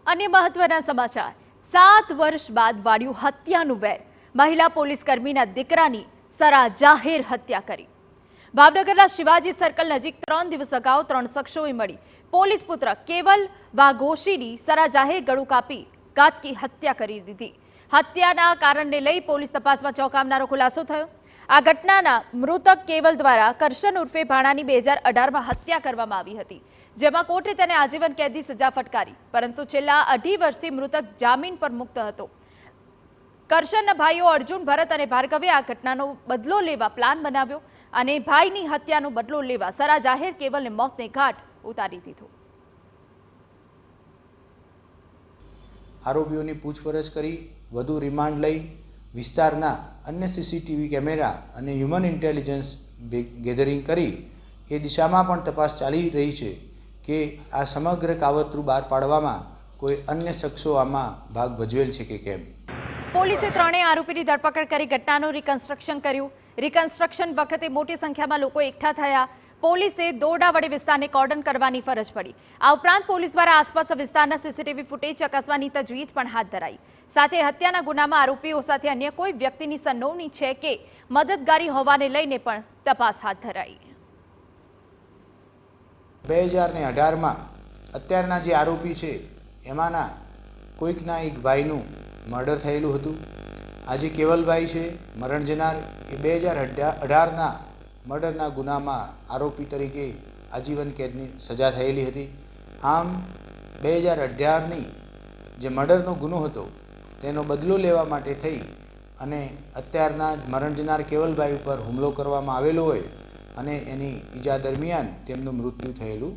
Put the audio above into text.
अन्य महत्वना समाचार 7 वर्ष बाद वाळ्યું हत्याનું વેર મહિલા પોલીસ કર્મીના દીકરાની સરા જાહેર હત્યા કરી। ભાવનગરના શિવાજી સર્કલ નજીક 3 દિવસ અગાઉ 3 શખ્સોએ મળી પોલીસ પુત્ર કેવલ વાઘોશીની સરા જાહેર ગળું કાપી ઘાતકી હત્યા કરી દીધી। હત્યાના કારણને લઈ પોલીસ તપાસમાં ચોંકાવનારો ખુલાસો થયો। આ ઘટનાના મૃતક કેવલ દ્વારા કરશન ઉર્ફે ભાણાની 2018માં હત્યા કરવામાં આવી હતી, જેમાં કોર્ટે તેને આજીવન કેદની સજા ફટકારી, પરંતુ છેલ્લા 2.5 વર્ષથી મૃતક જામીન પર મુક્ત હતો। કરશનના ભાઈઓ અર્જુન, ભરત અને ભાર્ગવે આ ઘટનાનો બદલો લેવા પ્લાન બનાવ્યો અને ભાઈની હત્યાનો બદલો લેવા સરા જાહેર કેવલને મોતને ઘાટ ઉતારી દીધો। આરોપીઓની પૂછપરછ કરી વધુ રિમાન્ડ લઈ વિસ્તારના અન્ય સીસીટીવી કેમેરા અને હ્યુમન ઇન્ટેલિજન્સ ગેધરિંગ કરી એ દિશામાં પણ તપાસ ચાલી રહી છે કે આ સમગ્ર કાવતરું બહાર પાડવામાં કોઈ અન્ય શખ્સો આમાં ભાગ ભજવેલ છે કે કેમ। પોલીસે ત્રણેય આરોપીની ધરપકડ કરી ઘટનાનું રિકન્સ્ટ્રક્શન કર્યું। રિકન્સ્ટ્રક્શન વખતે મોટી સંખ્યામાં લોકો એકઠા થયા। પોલીસે દોરડાવડે વિસ્તારને કોર્ડન કરવાની ફરજ પડી। આ ઉપરાંત પોલીસ દ્વારા આસપાસ વિસ્તારના સીસીટીવી ફૂટેજ ચકાસવાની તજવીજ પણ હાથ ધરાઈ। સાથે હત્યાના ગુનામાં આરોપીઓ સાથે અન્ય કોઈ વ્યક્તિની સંડોવણી છે કે મદદગારી હોવાને લઈને પણ તપાસ હાથ ધરાઈ। 2018માં અત્યારના જે આરોપી છે એમાંના કોઈકના એક ભાઈનું મર્ડર થયેલું હતું। આ જે કેવલભાઈ છે મરણ જનાર, એ 2018ના મર્ડરના ગુનામાં આરોપી તરીકે આજીવન કેદની સજા થયેલી હતી। આમ 2018ની જે મર્ડરનો ગુનો હતો તેનો બદલો લેવા માટે થઈ અને અત્યારના મરણ જનાર કેવલભાઈ ઉપર હુમલો કરવામાં આવેલો હોય અને એની ઈજા દરમિયાન તેમનું મૃત્યુ થયેલું